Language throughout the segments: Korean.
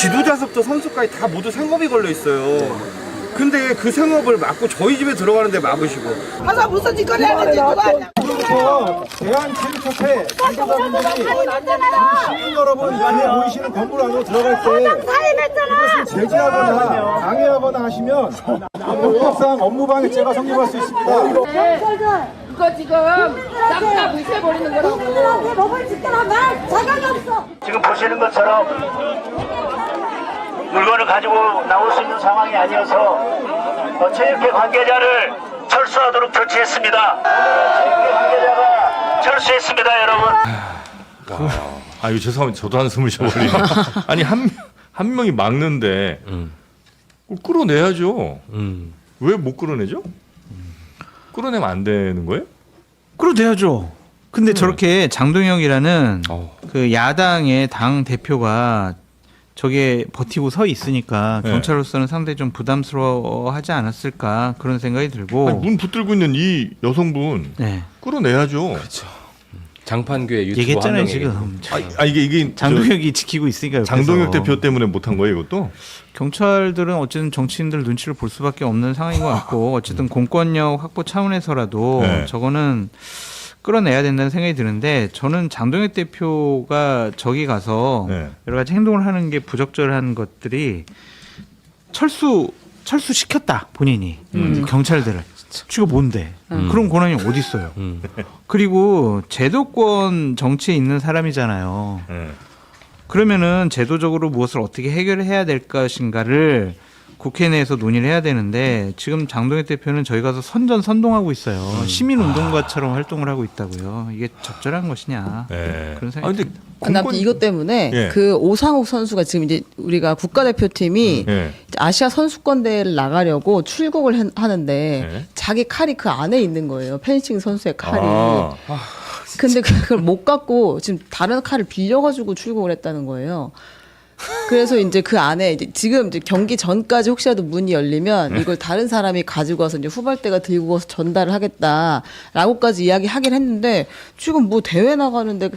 지도자석부터 선수까지 다 모두 생업이 걸려 있어요. 근데 그 생업을 막고 저희 집에 들어가는데 막으시고. 가서 무슨 짓거리 하는지 누가 아냐? 대한체육협회 지도자분들이 시민 여러분 안에 보이시는 건물 안으로 들어갈 때 이것을 제지하거나 방해하거나 하시면 법상 업무방해죄가 성립할 수 있습니다. 그거 지금 싹 다 무시해버리는 거라고. 국민들한테 법을 지켜라 말 자격이 없어. 지금 보시는 것처럼 물건을 가지고 나올 수 있는 상황이 아니어서 체육회 관계자를 철수하도록 조치했습니다. 오늘은 체육회 관계자가 철수했습니다, 여러분. 아, 이거 죄송합니다. 저도 한숨을 쉬어버리네. 아니, 한 명이 막는데, 끌어내야죠. 왜 못 끌어내죠? 끌어내면 안 되는 거예요? 끌어내야죠. 근데 저렇게 장동혁이라는 그 야당의 당 대표가 저게 버티고 서 있으니까 네. 경찰로서는 상당히 좀 부담스러워하지 않았을까 그런 생각이 들고. 아니, 문 붙들고 있는 이 여성분 네. 끌어내야죠. 그렇죠. 장판교회 유튜버 얘기했잖아요 한 지금. 이게 장동혁이 지키고 있으니까. 장동혁 옆에서. 대표 때문에 못한 거예요, 이것도? 경찰들은 어쨌든 정치인들 눈치를 볼 수밖에 없는 상황인 것 같고 어쨌든 공권력 확보 차원에서라도 네. 저거는 끌어내야 된다는 생각이 드는데 저는 장동혁 대표가 저기 가서 네. 여러 가지 행동을 하는 게 부적절한 것들이 철수시켰다 본인이 경찰들을. 지가 뭔데? 그런 권한이 어디 있어요? 그리고 제도권 정치에 있는 사람이잖아요. 네. 그러면은 제도적으로 무엇을 어떻게 해결해야 될 것인가를 국회 내에서 논의를 해야 되는데 지금 장동혁 대표는 저희 가서 선전선동하고 있어요. 시민운동가처럼 활동을 하고 있다고요. 이게 적절한 것이냐. 네. 그런 생각이 근데 근데 아무튼 이것 때문에 예. 그 오상욱 선수가 지금 이제 우리가 국가대표팀이 예. 아시아 선수권 대회를 나가려고 출국을 하는데 예. 자기 칼이 그 안에 있는 거예요. 펜싱 선수의 칼이. 아. 근데 그걸 못 갖고 지금 다른 칼을 빌려가지고 출국을 했다는 거예요. 그래서 이제 그 안에 이제 지금 이제 경기 전까지 혹시라도 문이 열리면 이걸 다른 사람이 가지고 와서 이제 후발대가 들고 와서 전달을 하겠다라고까지 이야기하긴 했는데 지금 뭐 대회 나가는데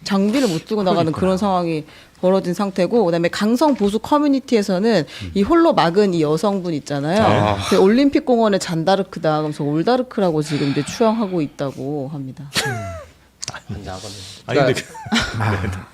장비를 못 들고 나가는 그런 상황이 벌어진 상태고 그다음에 강성 보수 커뮤니티에서는 이 홀로 막은 이 여성분 있잖아요. 그 올림픽 공원의 잔다르크다. 그러면서 올다르크라고 지금 이제 추앙하고 있다고 합니다. 아니 근데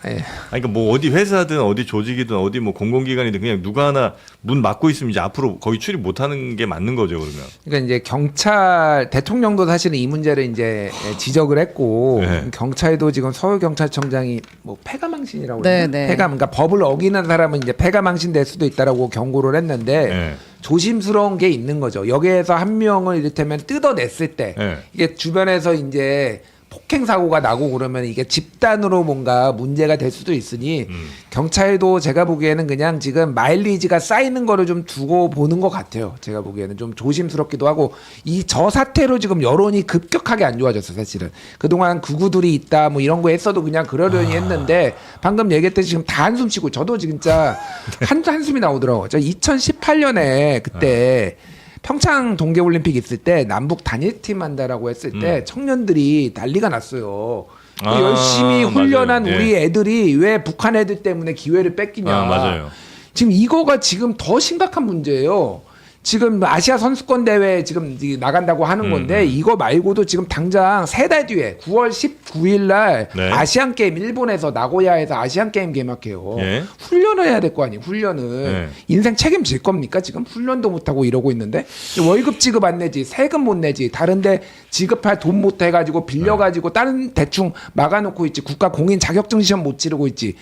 아니 그러니까 뭐 어디 회사든 어디 조직이든 어디 뭐 공공기관이든 그냥 누가 하나 문 막고 있으면 이제 앞으로 거기 출입 못하는 게 맞는 거죠 그러면. 그러니까 이제 경찰 대통령도 사실은 이 문제를 이제 지적을 했고 네. 경찰도 지금 서울 경찰청장이 뭐 폐가망신이라고 네, 그러나? 네. 그러니까 법을 어기는 사람은 이제 폐가망신 될 수도 있다라고 경고를 했는데 네. 조심스러운 게 있는 거죠. 여기에서 한 명을 이를테면 뜯어냈을 때 네. 이게 주변에서 이제 폭행 사고가 나고 그러면 이게 집단으로 뭔가 문제가 될 수도 있으니 경찰도 제가 보기에는 그냥 지금 마일리지가 쌓이는 거를 좀 두고 보는 것 같아요. 제가 보기에는 좀 조심스럽기도 하고 이 저 사태로 지금 여론이 급격하게 안 좋아졌어 사실은. 그동안 극우들이 있다 뭐 이런 거 했어도 그냥 그러려니 했는데 방금 얘기했듯이 지금 다 한숨 쉬고 저도 진짜 한숨이 나오더라고요. 저 2018년에 그때 평창 동계올림픽 있을 때 남북 단일팀 한다라고 했을 때 청년들이 난리가 났어요. 열심히 훈련한 맞아요. 예. 우리 애들이 왜 북한 애들 때문에 기회를 뺏기냐. 맞아요. 지금 이거가 지금 더 심각한 문제예요. 지금 아시아 선수권 대회 지금 나간다고 하는 건데 이거 말고도 지금 당장 3달 뒤에 9월 19일 날 네. 아시안 게임 일본에서 나고야에서 아시안 게임 개막해요. 예. 훈련을 해야 될 거 아니에요. 훈련을. 네. 인생 책임질 겁니까? 지금 훈련도 못 하고 이러고 있는데 월급 지급 안 내지, 세금 못 내지, 다른데 지급할 돈 못 해가지고 빌려가지고 다른 대충 막아놓고 있지. 국가 공인 자격증 시험 못 치르고 있지.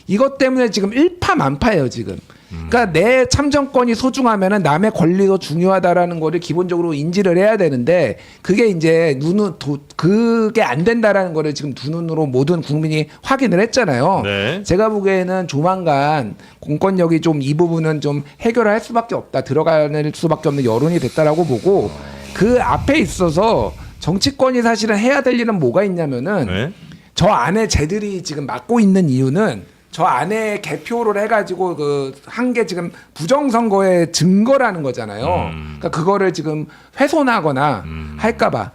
이것 때문에 지금 일파만파예요 지금. 그러니까 내 참정권이 소중하면은 남의 권리도 중요하다라는 거를 기본적으로 인지를 해야 되는데 그게 이제 그게 안 된다라는 거를 지금 두 눈으로 모든 국민이 확인을 했잖아요. 네. 제가 보기에는 조만간 공권력이 좀 이 부분은 좀 해결할 수밖에 없다. 들어갈 수밖에 없는 여론이 됐다라고 보고 그 앞에 있어서 정치권이 사실은 해야 될 일은 뭐가 있냐면은 네. 저 안에 쟤들이 지금 맡고 있는 이유는 저 안에 개표를 해가지고 그 한 게 지금 부정선거의 증거라는 거잖아요. 그러니까 그거를 지금 훼손하거나 할까봐.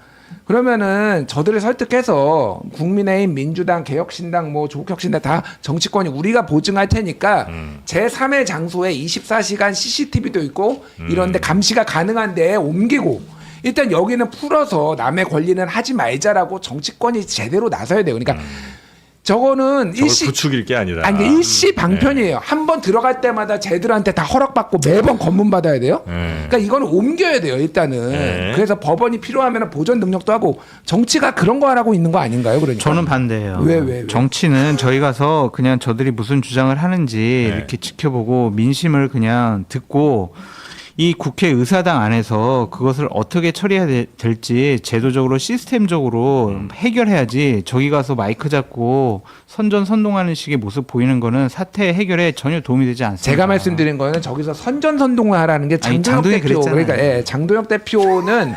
그러면은 저들을 설득해서 국민의힘, 민주당, 개혁신당, 뭐 조국혁신당 다 정치권이 우리가 보증할 테니까 제3의 장소에 24시간 CCTV도 있고 이런데 감시가 가능한 데에 옮기고 일단 여기는 풀어서 남의 권리는 하지 말자라고 정치권이 제대로 나서야 돼요. 그러니까 저거는 부추길 게 아니다. 아니 일시 방편이에요. 한 번 들어갈 때마다 쟤들한테 다 허락받고 매번 검문 받아야 돼요. 그러니까 이거는 옮겨야 돼요. 일단은. 그래서 법원이 필요하면 보존 능력도 하고 정치가 그런 거 하라고 있는 거 아닌가요? 그러니까. 저는 반대예요. 왜? 정치는 저희 가서 그냥 저들이 무슨 주장을 하는지 이렇게 지켜보고 민심을 그냥 듣고 이 국회 의사당 안에서 그것을 어떻게 처리해야 될지 제도적으로 시스템적으로 해결해야지 저기 가서 마이크 잡고 선전선동하는 식의 모습 보이는 거는 사태 해결에 전혀 도움이 되지 않습니다. 제가 말씀드린 거는 저기서 선전선동을 하라는 게 장도혁 대표. 그랬잖아요. 그러니까 장도혁 대표는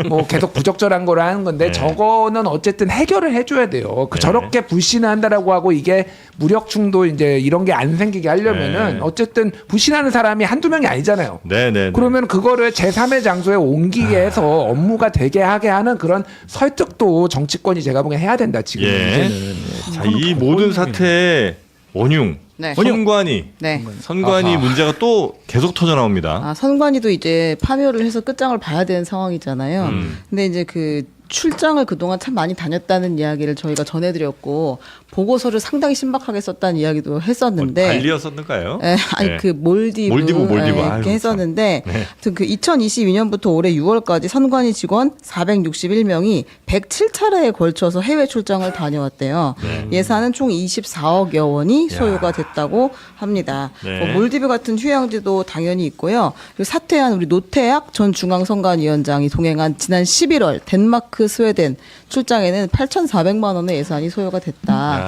뭐 계속 부적절한 거라 하는 건데 저거는 어쨌든 해결을 해줘야 돼요. 저렇게 불신한다라고 하고 이게 무력충도 이제 이런 게 안 생기게 하려면은 어쨌든 불신하는 사람이 한두 명이 아니잖아요. 네네. 그러면 그거를 제3의 장소에 옮기게 해서 업무가 되게 하게 하는 그런 설득도 정치권이 제가 보기엔 해야 된다 지금 문제는. 자, 이 모든 사태의 원흉, 네. 선관위, 네. 선관위 문제가 또 계속 터져 나옵니다. 선관위도 이제 파묘를 해서 끝장을 봐야 되는 상황이잖아요. 근데 이제 그 출장을 그동안 참 많이 다녔다는 이야기를 저희가 전해드렸고 보고서를 상당히 신박하게 썼다는 이야기도 했었는데 발리였었는가요? 네, 아니 그 몰디브 이렇게 했었는데 아무튼 그 2022년부터 올해 6월까지 선관위 직원 461명이 107차례에 걸쳐서 해외 출장을 다녀왔대요. 예산은 총 24억여 원이 소요가 됐다고 합니다. 뭐 몰디브 같은 휴양지도 당연히 있고요. 그리고 사퇴한 우리 노태학 전 중앙선관위원장이 동행한 지난 11월 덴마크, 스웨덴 출장에는 8,400만 원의 예산이 소요가 됐다.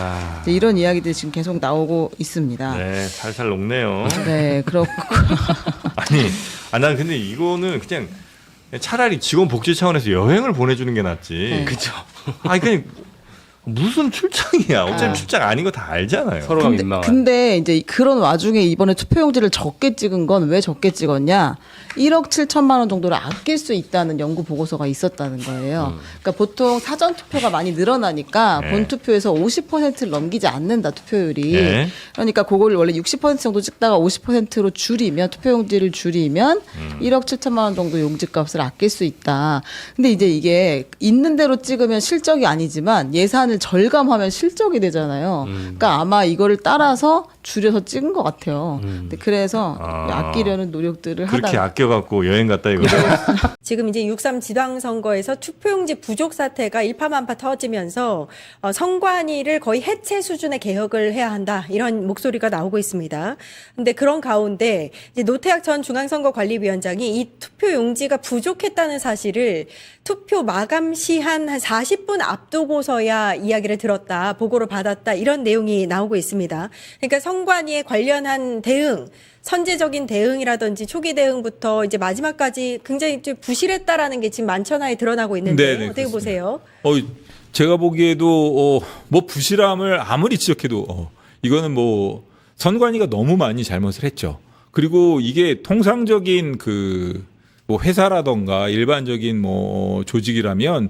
이런 이야기들이 지금 계속 나오고 있습니다. 네, 살살 녹네요. 네, 그렇고. 난 근데 이거는 그냥 차라리 직원 복지 차원에서 여행을 보내주는 게 낫지. 그죠. 아니 그냥 무슨 출장이야. 어차피 출장 아닌 거 다 알잖아요. 서로가 민망한. 근데 이제 그런 와중에 이번에 투표용지를 적게 찍은 건 왜 적게 찍었냐? 1억 7천만 원 정도를 아낄 수 있다는 연구 보고서가 있었다는 거예요. 그러니까 보통 사전 투표가 많이 늘어나니까 본 투표에서 50%를 넘기지 않는다 투표율이. 그러니까 그걸 원래 60% 정도 찍다가 50%로 줄이면 투표용지를 줄이면 1억 7천만 원 정도 용지값을 아낄 수 있다. 근데 이제 이게 있는 대로 찍으면 실적이 아니지만 예산을 절감하면 실적이 되잖아요. 그러니까 아마 이거를 따라서 줄여서 찍은 것 같아요. 근데 그래서 아끼려는 노력들을 그렇게 하다. 아껴갖고 여행 갔다 이거. 지금 이제 6.3 지방선거에서 투표용지 부족 사태가 일파만파 터지면서 선관위를 거의 해체 수준의 개혁을 해야 한다. 이런 목소리가 나오고 있습니다. 근데 그런 가운데 이제 노태학 전 중앙선거관리위원장이 이 투표용지가 부족했다는 사실을 투표 마감 시한 한 40분 앞두고서야 이야기를 들었다. 보고를 받았다. 이런 내용이 나오고 있습니다. 그러니까 선관위에 관련한 대응, 선제적인 대응이라든지 초기 대응부터 이제 마지막까지 굉장히 좀 부실했다라는 게 지금 만천하에 드러나고 있는데 어떻게 보세요? 제가 보기에도 뭐 부실함을 아무리 지적해도 이거는 뭐 선관위가 너무 많이 잘못을 했죠. 그리고 이게 통상적인 뭐 회사라던가 일반적인 뭐 조직이라면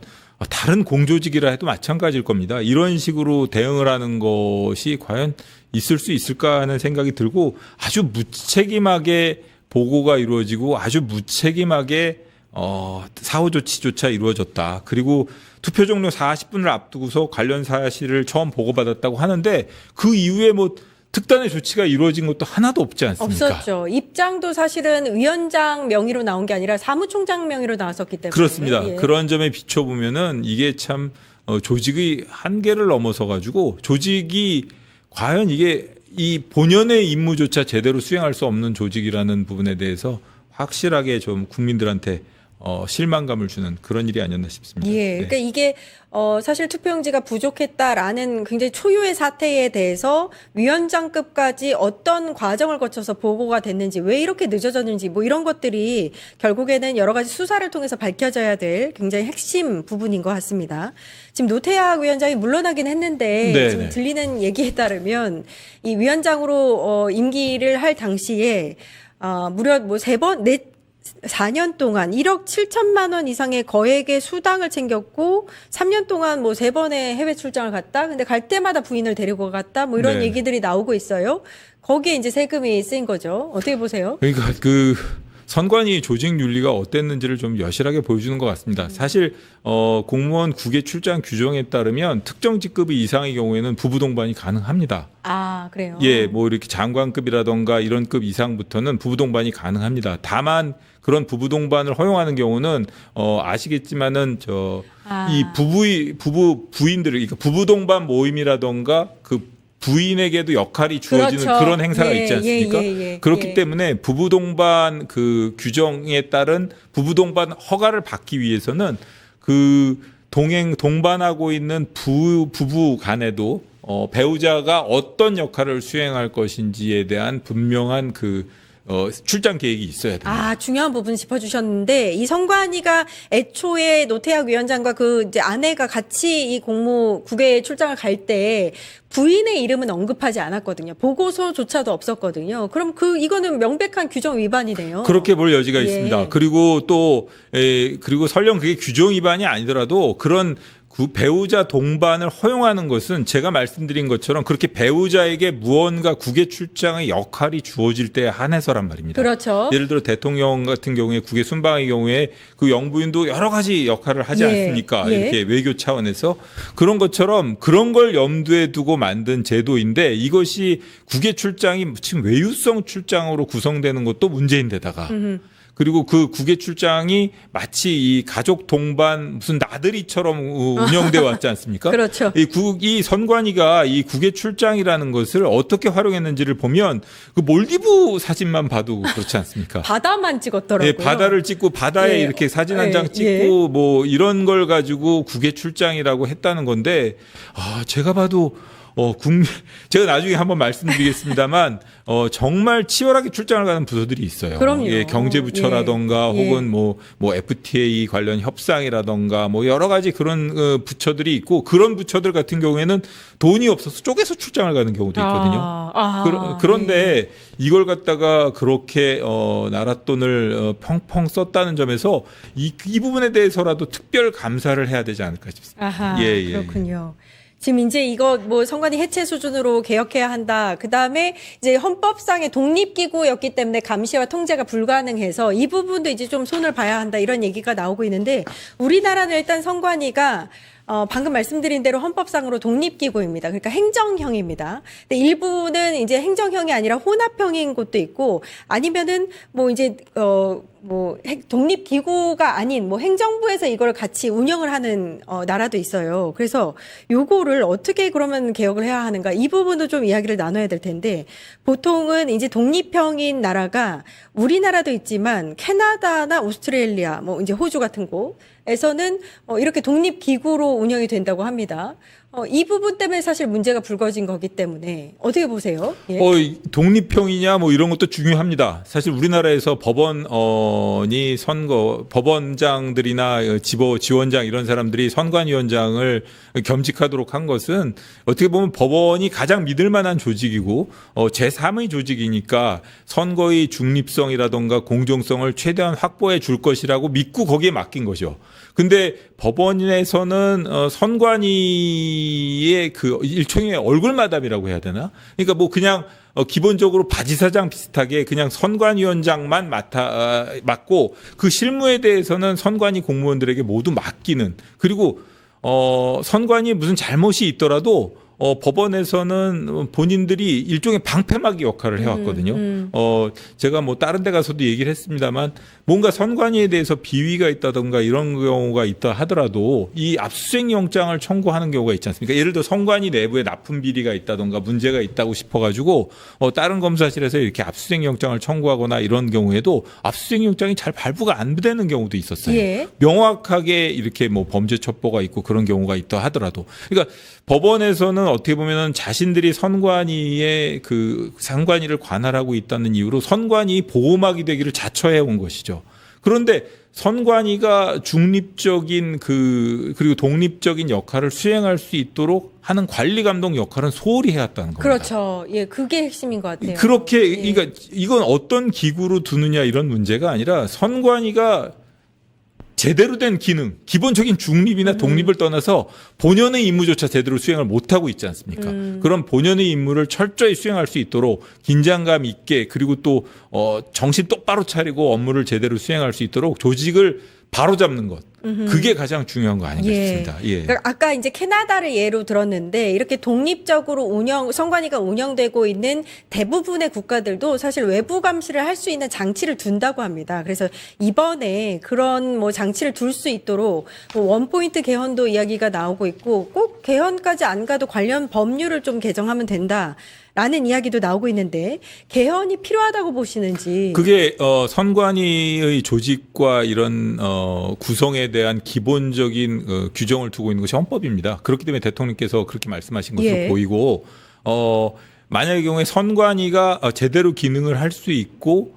다른 공조직이라 해도 마찬가지일 겁니다. 이런 식으로 대응을 하는 것이 과연 있을 수 있을까 하는 생각이 들고 아주 무책임하게 보고가 이루어지고 아주 무책임하게 사후 조치조차 이루어졌다. 그리고 투표 종료 40분을 앞두고서 관련 사실을 처음 보고받았다고 하는데 그 이후에 뭐 특단의 조치가 이루어진 것도 하나도 없지 않습니까? 없었죠. 입장도 사실은 위원장 명의로 나온 게 아니라 사무총장 명의로 나왔었기 때문에. 그렇습니다. 그런 점에 비춰보면은 이게 참 조직의 한계를 넘어서 가지고 조직이 과연 이게 이 본연의 임무조차 제대로 수행할 수 없는 조직이라는 부분에 대해서 확실하게 좀 국민들한테 실망감을 주는 그런 일이 아니었나 싶습니다. 그러니까 이게 사실 투표용지가 부족했다라는 굉장히 초유의 사태에 대해서 위원장급까지 어떤 과정을 거쳐서 보고가 됐는지 왜 이렇게 늦어졌는지 뭐 이런 것들이 결국에는 여러 가지 수사를 통해서 밝혀져야 될 굉장히 핵심 부분인 것 같습니다. 지금 노태학 위원장이 물러나긴 했는데 지금 들리는 얘기에 따르면 이 위원장으로 임기를 할 당시에 무려 뭐 4년 동안 1억 7천만 원 이상의 거액의 수당을 챙겼고 3년 동안 뭐 3번의 해외 출장을 갔다. 근데 갈 때마다 부인을 데리고 갔다. 뭐 이런 네. 얘기들이 나오고 있어요. 거기에 이제 세금이 쓰인 거죠. 어떻게 보세요? 그러니까 그 선관위 조직 윤리가 어땠는지를 좀 여실하게 보여주는 것 같습니다. 사실 공무원 국외 출장 규정에 따르면 특정 직급 이상의 경우에는 부부 동반이 가능합니다. 아, 그래요? 예, 뭐 이렇게 장관급이라던가 이런 급 이상부터는 부부 동반이 가능합니다. 다만 그런 부부 동반을 허용하는 경우는 아시겠지만은 이 부부 부인들, 그러니까 부부 동반 모임이라던가 그 부인에게도 역할이 주어지는 그렇죠. 그런 행사가 예, 있지 않습니까? 예. 그렇기 때문에 부부 동반 그 규정에 따른 부부 동반 허가를 받기 위해서는 그 동반하고 있는 부부 간에도 배우자가 어떤 역할을 수행할 것인지에 대한 분명한 출장 계획이 있어야 됩니다. 아, 중요한 부분 짚어주셨는데, 이 선관위가 애초에 노태학 위원장과 그 이제 아내가 같이 이 국외 출장을 갈 때 부인의 이름은 언급하지 않았거든요. 보고서조차도 없었거든요. 그럼 이거는 명백한 규정 위반이네요. 그렇게 볼 여지가 예. 있습니다. 그리고 설령 그게 규정 위반이 아니더라도 그런 배우자 동반을 허용하는 것은 제가 말씀드린 것처럼 그렇게 배우자에게 무언가 국외 출장의 역할이 주어질 때에 한해서란 말입니다. 그렇죠. 예를 들어 대통령 같은 경우에 국외 순방의 경우에 그 영부인도 여러 가지 역할을 하지 않습니까? 이렇게 외교 차원에서 그런 것처럼 그런 걸 염두에 두고 만든 제도인데 이것이 국외 출장이 지금 외유성 출장으로 구성되는 것도 문제인데다가 그리고 그 국외 출장이 마치 이 가족 동반 무슨 나들이처럼 운영돼 왔지 않습니까? 그렇죠. 이 선관위가 이 국외 출장이라는 것을 어떻게 활용했는지를 보면 그 몰디브 사진만 봐도 그렇지 않습니까? 바다만 찍었더라고요. 예, 바다를 찍고 바다에 이렇게 사진 한 장 찍고 뭐 이런 걸 가지고 국외 출장이라고 했다는 건데 제가 봐도 제가 나중에 한번 말씀드리겠습니다만, 정말 치열하게 출장을 가는 부서들이 있어요. 그럼요. 예, 경제부처라던가 혹은 뭐 FTA 관련 협상이라던가 뭐 여러 가지 그런 부처들이 있고 그런 부처들 같은 경우에는 돈이 없어서 쪼개서 출장을 가는 경우도 있거든요. 그런데 이걸 갖다가 그렇게 나라 돈을 펑펑 썼다는 점에서 이 부분에 대해서라도 특별 감사를 해야 되지 않을까 싶습니다. 아하, 그렇군요. 지금 이제 이거 뭐 선관위 해체 수준으로 개혁해야 한다. 그 다음에 이제 헌법상의 독립기구였기 때문에 감시와 통제가 불가능해서 이 부분도 이제 좀 손을 봐야 한다. 이런 얘기가 나오고 있는데 우리나라는 일단 선관위가 방금 말씀드린 대로 헌법상으로 독립기구입니다. 그러니까 행정형입니다. 근데 일부는 이제 행정형이 아니라 혼합형인 곳도 있고 아니면은 뭐 이제 독립기구가 아닌 뭐 행정부에서 이걸 같이 운영을 하는 나라도 있어요. 그래서 요거를 어떻게 그러면 개혁을 해야 하는가 이 부분도 좀 이야기를 나눠야 될 텐데 보통은 이제 독립형인 나라가 우리나라도 있지만 캐나다나 오스트레일리아 뭐 이제 호주 같은 곳에서는 이렇게 독립기구로 운영이 된다고 합니다. 이 부분 때문에 사실 문제가 불거진 거기 때문에 어떻게 보세요? 예. 독립형이냐 뭐 이런 것도 중요합니다. 사실 우리나라에서 법원장들이나 지원장 이런 사람들이 선관위원장을 겸직하도록 한 것은 어떻게 보면 법원이 가장 믿을 만한 조직이고 제3의 조직이니까 선거의 중립성이라던가 공정성을 최대한 확보해 줄 것이라고 믿고 거기에 맡긴 거죠. 근데 법원에서는 선관위의 그 일종의 얼굴 마담이라고 해야 되나? 그러니까 뭐 그냥 기본적으로 바지사장 비슷하게 그냥 선관위원장만 맡고 그 실무에 대해서는 선관위 공무원들에게 모두 맡기는 그리고 선관위에 무슨 잘못이 있더라도 법원에서는 본인들이 일종의 방패막이 역할을 해왔거든요. 제가 뭐 다른 데 가서도 얘기를 했습니다만 뭔가 선관위에 대해서 비위가 있다던가 이런 경우가 있다 하더라도 이 압수수색 영장을 청구하는 경우가 있지 않습니까? 예를 들어 선관위 내부에 납품 비리가 있다던가 문제가 있다고 싶어가지고 다른 검사실에서 이렇게 압수수색 영장을 청구하거나 이런 경우에도 압수수색 영장이 잘 발부가 안 되는 경우도 있었어요. 예. 명확하게 이렇게 뭐 범죄 첩보가 있고 그런 경우가 있다 하더라도 그러니까 법원에서는 어떻게 보면은 자신들이 선관위의 선관위를 관할하고 있다는 이유로 선관위 보호막이 되기를 자처해 온 것이죠. 그런데 선관위가 중립적인 그리고 독립적인 역할을 수행할 수 있도록 하는 관리 감독 역할은 소홀히 해왔다는 겁니다. 그렇죠. 예, 그게 핵심인 것 같아요. 그렇게 그러니까 이건 어떤 기구로 두느냐 이런 문제가 아니라 선관위가 제대로 된 기능, 기본적인 중립이나 독립을 떠나서 본연의 임무조차 제대로 수행을 못하고 있지 않습니까? 그런 본연의 임무를 철저히 수행할 수 있도록 긴장감 있게 그리고 또 정신 똑바로 차리고 업무를 제대로 수행할 수 있도록 조직을 바로잡는 것. 그게 가장 중요한 거 아닌가 싶습니다. 예. 그러니까 아까 이제 캐나다를 예로 들었는데 이렇게 독립적으로 선관위가 운영되고 있는 대부분의 국가들도 사실 외부 감시를 할 수 있는 장치를 둔다고 합니다. 그래서 이번에 그런 뭐 장치를 둘 수 있도록 뭐 원포인트 개헌도 이야기가 나오고 있고 꼭 개헌까지 안 가도 관련 법률을 좀 개정하면 된다. 라는 이야기도 나오고 있는데 개헌이 필요하다고 보시는지. 그게 선관위의 조직과 이런 구성에 대한 기본적인 규정을 두고 있는 것이 헌법입니다. 그렇기 때문에 대통령께서 그렇게 말씀하신 것으로 예. 보이고 만약의 경우에 선관위가 제대로 기능을 할 수 있고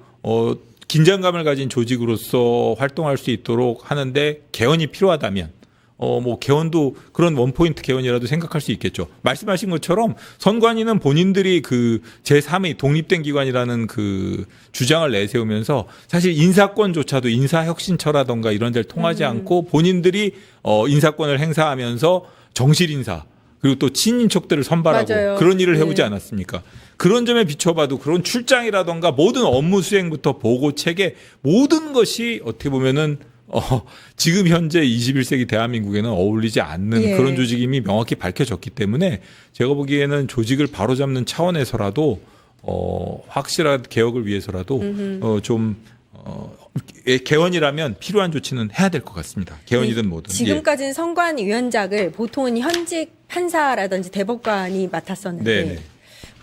긴장감을 가진 조직으로서 활동할 수 있도록 하는데 개헌이 필요하다면 뭐 개헌도 그런 원포인트 개헌이라도 생각할 수 있겠죠. 말씀하신 것처럼 선관위는 본인들이 그 제3의 독립된 기관이라는 그 주장을 내세우면서 사실 인사권조차도 인사혁신처라던가 이런 데를 통하지 않고 본인들이 인사권을 행사하면서 정실 인사 그리고 또 친인척들을 선발하고 맞아요. 그런 일을 해오지 않았습니까? 그런 점에 비춰봐도 그런 출장이라던가 모든 업무 수행부터 보고 체계 모든 것이 어떻게 보면은 지금 현재 21세기 대한민국에는 어울리지 않는 예. 그런 조직임이 명확히 밝혀졌기 때문에 제가 보기에는 조직을 바로잡는 차원에서라도 확실한 개혁을 위해서라도 개헌이라면 필요한 조치는 해야 될 것 같습니다. 개헌이든 뭐든. 지금까지는 선관위원장을 보통은 현직 판사라든지 대법관이 맡았었는데 네네.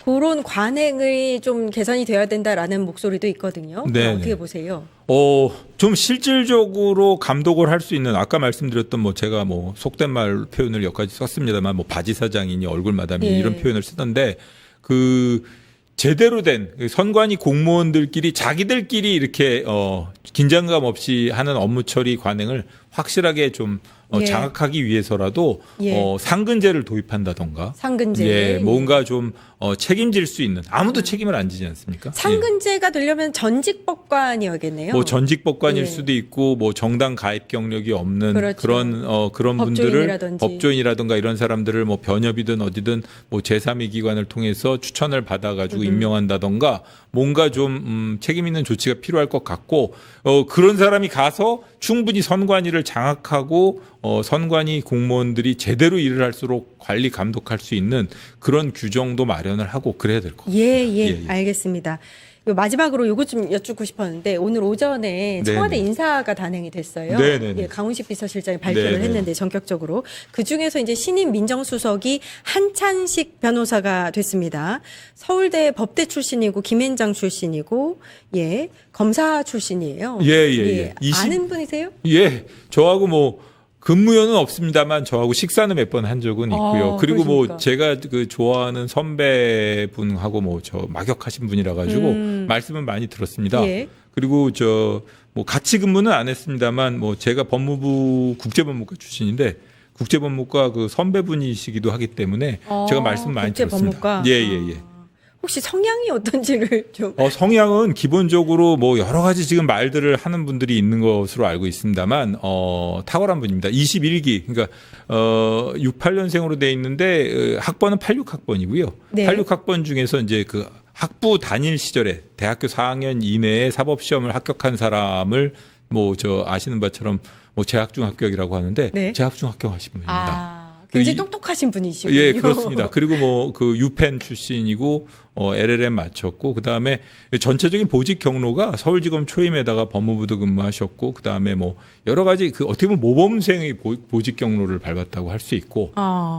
그런 관행이 좀 개선이 되어야 된다라는 목소리도 있거든요. 네네. 어떻게 보세요? 좀 실질적으로 감독을 할 수 있는 아까 말씀드렸던 뭐 제가 뭐 속된 말 표현을 몇 가지 썼습니다만 뭐 바지 사장이니 얼굴 마담이니 예. 이런 표현을 쓰던데 그 제대로 된 선관위 공무원들끼리 자기들끼리 이렇게 긴장감 없이 하는 업무 처리 관행을 확실하게 좀 예. 장악하기 위해서라도 예. 상근제를 도입한다던가 상근제. 예, 뭔가 좀 책임질 수 있는 아무도 책임을 안 지지 않습니까? 상근제가 되려면 전직법관이어야겠네요. 뭐 전직법관일 예. 수도 있고 뭐 정당 가입 경력이 없는 그렇죠. 그런 분들을 법조인이라든지. 법조인이라든가 이런 사람들을 뭐 변협이든 어디든 뭐 제3의 기관을 통해서 추천을 받아가지고 임명한다던가 뭔가 좀 책임 있는 조치가 필요할 것 같고 그런 사람이 가서 충분히 선관위를 장악하고 선관위 공무원들이 제대로 일을 할수록 관리 감독할 수 있는 그런 규정도 마련을 하고 그래야 될 것 같습니다. 예. 알겠습니다. 마지막으로 요거 좀 여쭙고 싶었는데 오늘 오전에 청와대 네네. 인사가 단행이 됐어요. 네네네. 예, 강훈식 비서실장이 발표를 네네. 했는데 전격적으로 그 중에서 이제 신임 민정수석이 한찬식 변호사가 됐습니다. 서울대 법대 출신이고 김앤장 출신이고 예 검사 출신이에요. 예. 아는 분이세요? 예, 저하고 뭐 근무연은 없습니다만 저하고 식사는 몇 번 한 적은 있고요. 그리고 그러십니까? 뭐 제가 그 좋아하는 선배분하고 뭐 저 막역하신 분이라 가지고 말씀은 많이 들었습니다. 예. 그리고 저 뭐 같이 근무는 안 했습니다만 뭐 제가 법무부 국제법무과 출신인데 국제법무과 그 선배분이시기도 하기 때문에 제가 말씀 많이 국제법무과? 들었습니다. 예. 혹시 성향이 어떤지를 좀 성향은 기본적으로 뭐 여러 가지 지금 말들을 하는 분들이 있는 것으로 알고 있습니다만 탁월한 분입니다. 21기 그러니까 68년생으로 돼 있는데 학번은 86학번이고요. 네. 86학번 중에서 이제 그 학부 단일 시절에 대학교 4학년 이내에 사법 시험을 합격한 사람을 뭐 저 아시는 바처럼 뭐 재학중 합격이라고 하는데 네. 재학중 합격하신 분입니다. 굉장히 똑똑하신 분이시군요. 예, 그렇습니다. 그리고 뭐 그 유펜 출신이고 LLM 마쳤고 그다음에 전체적인 보직 경로가 서울지검 초임에다가 법무부도 근무하셨고 그다음에 뭐 여러 가지 그 어떻게 보면 모범생의 보직 경로를 밟았다고 할 수 있고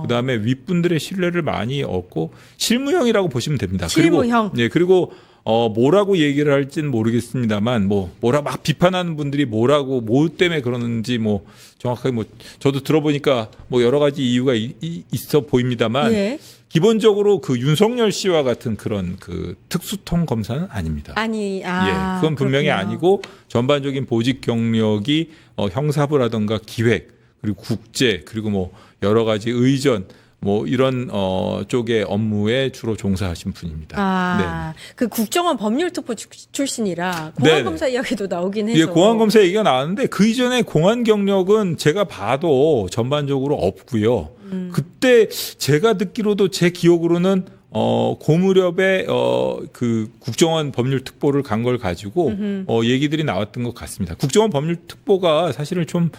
그다음에 윗분들의 신뢰를 많이 얻고 실무형이라고 보시면 됩니다. 실무형. 그리고 뭐라고 얘기를 할지는 모르겠습니다만 뭐라 막 비판하는 분들이 뭐라고 뭐 때문에 그러는지 뭐 정확하게 뭐 저도 들어보니까 뭐 여러 가지 이유가 있어 보입니다만 예. 기본적으로 그 윤석열 씨와 같은 그런 그 특수통 검사는 아닙니다. 아니, 예, 그건 분명히 그렇군요. 아니고 전반적인 보직 경력이 형사부라든가 기획 그리고 국제 그리고 뭐 여러 가지 의전 뭐 이런 쪽의 업무에 주로 종사하신 분입니다. 그 국정원 법률특보 출신이라 네네. 공안검사 이야기도 나오긴 해서. 예, 공안검사 얘기가 나왔는데 그 이전에 공안 경력은 제가 봐도 전반적으로 없고요. 그때 제가 듣기로도 제 기억으로는 그 무렵에 그 국정원 법률특보를 간 걸 가지고 얘기들이 나왔던 것 같습니다. 국정원 법률특보가 사실은 좀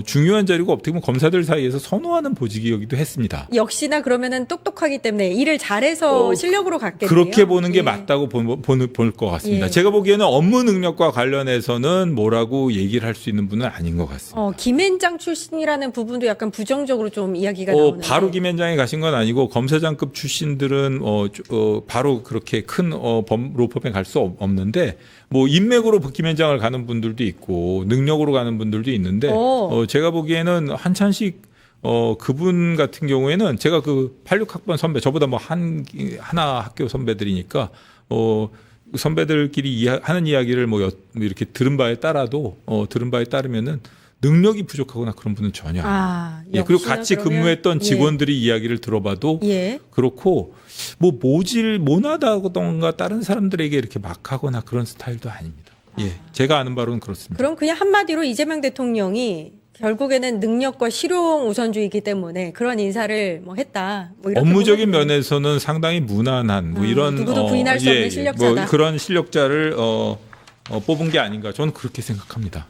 중요한 자리고 어떻게 보면 검사들 사이에서 선호하는 보직이기도 했습니다. 역시나 그러면은 똑똑하기 때문에 일을 잘해서 실력으로 갔겠네요. 그렇게 보는 게 예. 맞다고 볼 것 같습니다. 예. 제가 보기에는 업무 능력과 관련해서는 뭐라고 얘기를 할 수 있는 분은 아닌 것 같습니다. 김앤장 출신이라는 부분도 약간 부정적으로 좀 이야기가 나오는데. 바로 김앤장이 가신 건 아니고 검사장급 출신들은 바로 그렇게 큰 로펌에 갈 수 없는데 뭐 인맥으로 김앤장을 가는 분들도 있고 능력으로 가는 분들도 있는데 제가 보기에는 한찬식 그분 같은 경우에는 제가 그 86학번 선배 저보다 뭐 하나 학교 선배들이니까 선배들끼리 하는 이야기를 뭐 이렇게 들은 바에 따르면은 능력이 부족하거나 그런 분은 전혀 아니에요. 예, 그리고 같이 근무했던 직원들이 이야기를 들어봐도 그렇고 뭐 모나다던가 다른 사람들에게 이렇게 막 하거나 그런 스타일도 아닙니다. 예, 제가 아는 바로는 그렇습니다. 그럼 그냥 한마디로 이재명 대통령이 결국에는 능력과 실용 우선주의이기 때문에 그런 인사를 뭐 했다. 뭐 이렇게 업무적인 면에서는 상당히 무난한 뭐 이런 누구도 부인할 수 없는 실력자다. 뭐 그런 실력자를 뽑은 게 아닌가 저는 그렇게 생각합니다.